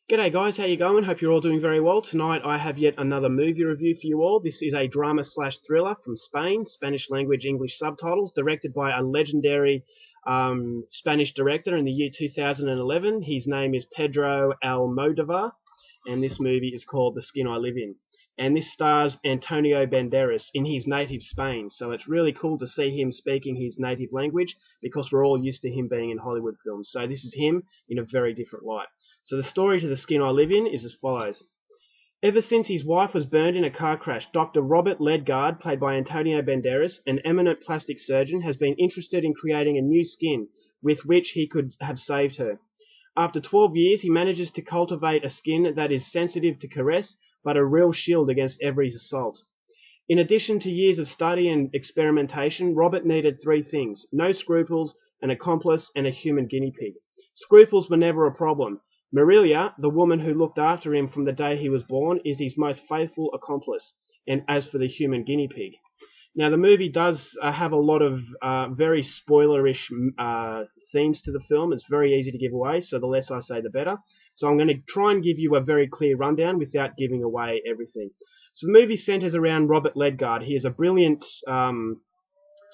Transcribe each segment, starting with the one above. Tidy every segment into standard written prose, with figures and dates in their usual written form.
G'day guys, how you going? Hope you're all doing very well. Tonight I have yet another movie review for you all. This is a drama slash thriller from Spain, Spanish language, English subtitles, directed by a legendary Spanish director in the year 2011. His name is Pedro Almodovar, and this movie is called The Skin I Live In. And this stars Antonio Banderas in his native Spain, so it's really cool to see him speaking his native language because we're all used to him being in Hollywood films. So this is him in a very different light. So the story to The Skin I Live In is as follows. Ever since his wife was burned in a car crash, Dr. Robert Ledgard, played by Antonio Banderas, an eminent plastic surgeon, has been interested in creating a new skin with which he could have saved her. After 12 years, he manages to cultivate a skin that is sensitive to caress, but a real shield against every assault. In addition to years of study and experimentation, Robert needed three things: no scruples, an accomplice, and a human guinea pig. Scruples were never a problem. Marilia, the woman who looked after him from the day he was born, is his most faithful accomplice. And as for the human guinea pig. Now, the movie does have a lot of very spoilerish themes to the film. It's very easy to give away, so the less I say, the better. So I'm going to try and give you a very clear rundown without giving away everything. So the movie centers around Robert Ledgard. He is a brilliant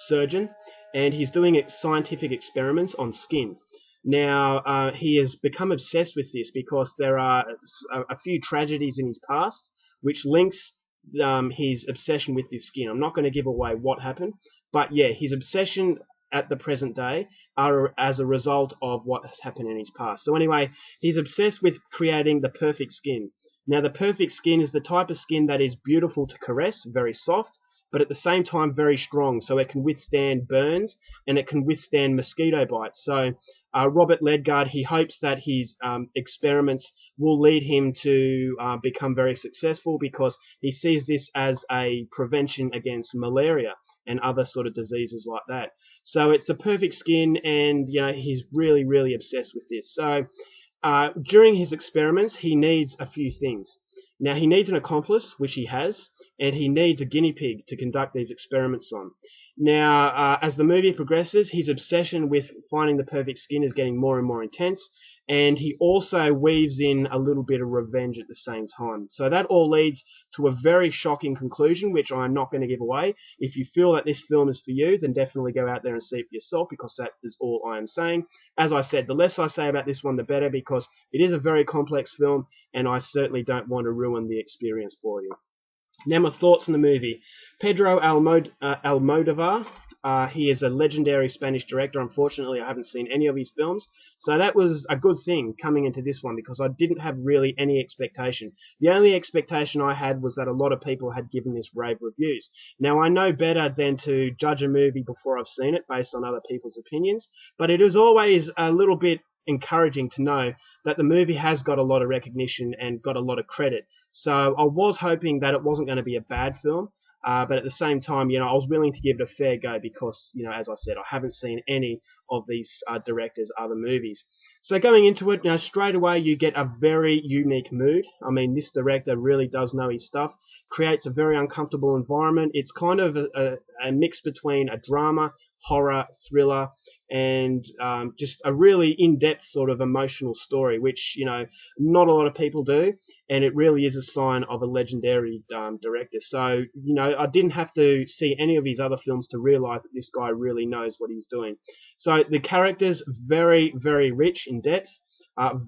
surgeon, and he's doing scientific experiments on skin. Now, he has become obsessed with this because there are a few tragedies in his past which links his obsession with this skin. I'm not going to give away what happened, but yeah, his obsession at the present day are as a result of what has happened in his past. So anyway, he's obsessed with creating the perfect skin. Now, the perfect skin is the type of skin that is beautiful to caress, very soft, but at the same time very strong, so it can withstand burns and it can withstand mosquito bites. So Robert Ledgard, he hopes that his experiments will lead him to become very successful because he sees this as a prevention against malaria and other sort of diseases like that. So it's a perfect skin, and he's really, really obsessed with this. So during his experiments, he needs a few things. Now, he needs an accomplice, which he has, and he needs a guinea pig to conduct these experiments on. Now, as the movie progresses, his obsession with finding the perfect skin is getting more and more intense, and he also weaves in a little bit of revenge at the same time. So that all leads to a very shocking conclusion, which I'm not going to give away. If you feel that this film is for you, then definitely go out there and see it for yourself, because that is all I am saying. As I said, the less I say about this one, the better, because it is a very complex film, and I certainly don't want to ruin the experience for you. Now, my thoughts on the movie. Pedro Almodovar, he is a legendary Spanish director. Unfortunately, I haven't seen any of his films, so that was a good thing coming into this one because I didn't have really any expectation. The only expectation I had was that a lot of people had given this rave reviews. Now, I know better than to judge a movie before I've seen it based on other people's opinions, but it is always a little bit encouraging to know that the movie has got a lot of recognition and got a lot of credit. So I was hoping that it wasn't going to be a bad film, but at the same time, I was willing to give it a fair go because, as I said, I haven't seen any of these directors' other movies. So going into it, straight away you get a very unique mood. I mean, this director really does know his stuff, creates a very uncomfortable environment. It's kind of a mix between a drama, horror, thriller, and just a really in-depth sort of emotional story, which, not a lot of people do, and it really is a sign of a legendary director. So, I didn't have to see any of his other films to realize that this guy really knows what he's doing. So the characters, very, very rich in depth,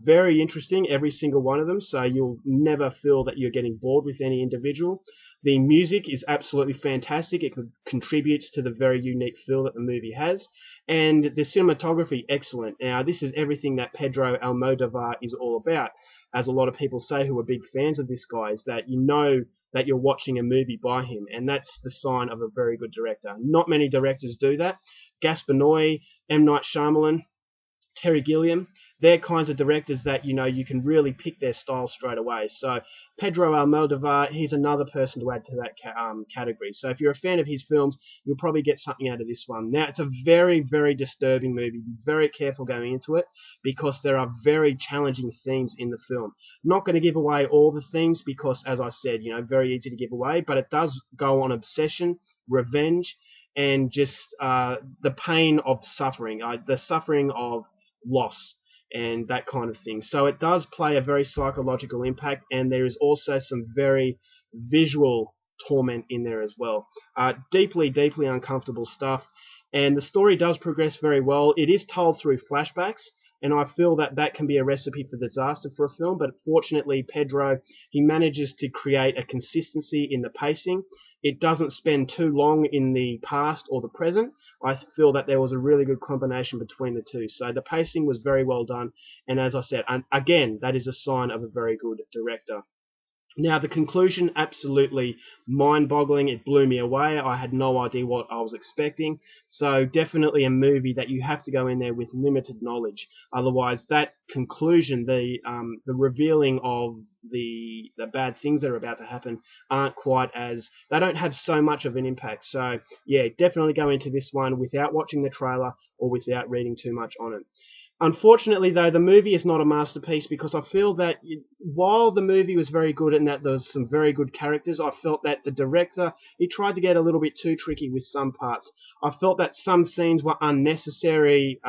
very interesting, every single one of them, so you'll never feel that you're getting bored with any individual. The music is absolutely fantastic. It contributes to the very unique feel that the movie has. And the cinematography, excellent. Now, this is everything that Pedro Almodovar is all about. As a lot of people say who are big fans of this guy, is that you know that you're watching a movie by him, and that's the sign of a very good director. Not many directors do that. Gaspar Noé, M. Night Shyamalan, Terry Gilliam, they're kinds of directors that, you can really pick their style straight away. So Pedro Almodovar, he's another person to add to that category. So if you're a fan of his films, you'll probably get something out of this one. Now, it's a very, very disturbing movie. Be very careful going into it because there are very challenging themes in the film. I'm not going to give away all the themes because, as I said, very easy to give away, but it does go on obsession, revenge, and just the pain of suffering, the suffering of loss. and that kind of thing. So it does play a very psychological impact, and there is also some very visual torment in there as well. Deeply, deeply uncomfortable stuff, and the story does progress very well. It is told through flashbacks, and I feel that that can be a recipe for disaster for a film, but fortunately Pedro, he manages to create a consistency in the pacing. It doesn't spend too long in the past or the present. I feel that there was a really good combination between the two. So the pacing was very well done, and as I said, again, that is a sign of a very good director. Now, the conclusion, absolutely mind-boggling. It blew me away. I had no idea what I was expecting. So definitely a movie that you have to go in there with limited knowledge. Otherwise, that conclusion, the revealing of the bad things that are about to happen, aren't quite as, they don't have so much of an impact. So yeah, definitely go into this one without watching the trailer or without reading too much on it. Unfortunately, though, the movie is not a masterpiece, because I feel that while the movie was very good and that there was some very good characters, I felt that the director, he tried to get a little bit too tricky with some parts. I felt that some scenes were unnecessarily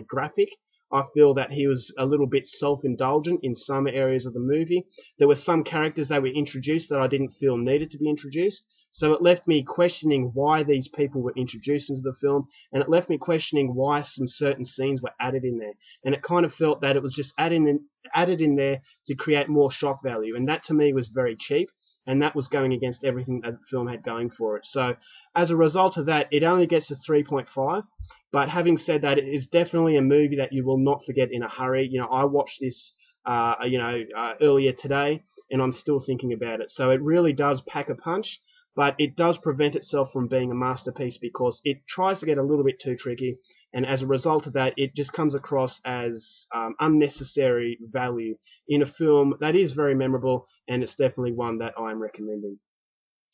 graphic. I feel that he was a little bit self-indulgent in some areas of the movie. There were some characters that were introduced that I didn't feel needed to be introduced. So it left me questioning why these people were introduced into the film, and it left me questioning why some certain scenes were added in there. And it kind of felt that it was just added in there to create more shock value, and that to me was very cheap, and that was going against everything that the film had going for it. So as a result of that, it only gets a 3.5. But having said that, it is definitely a movie that you will not forget in a hurry. You know, I watched this earlier today, and I'm still thinking about it. So it really does pack a punch, but it does prevent itself from being a masterpiece because it tries to get a little bit too tricky, and as a result of that, it just comes across as unnecessary value in a film that is very memorable, and it's definitely one that I'm recommending.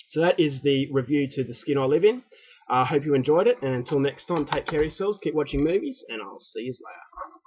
So that is the review to The Skin I Live In. I hope you enjoyed it, and until next time, take care of yourselves, keep watching movies, and I'll see you later.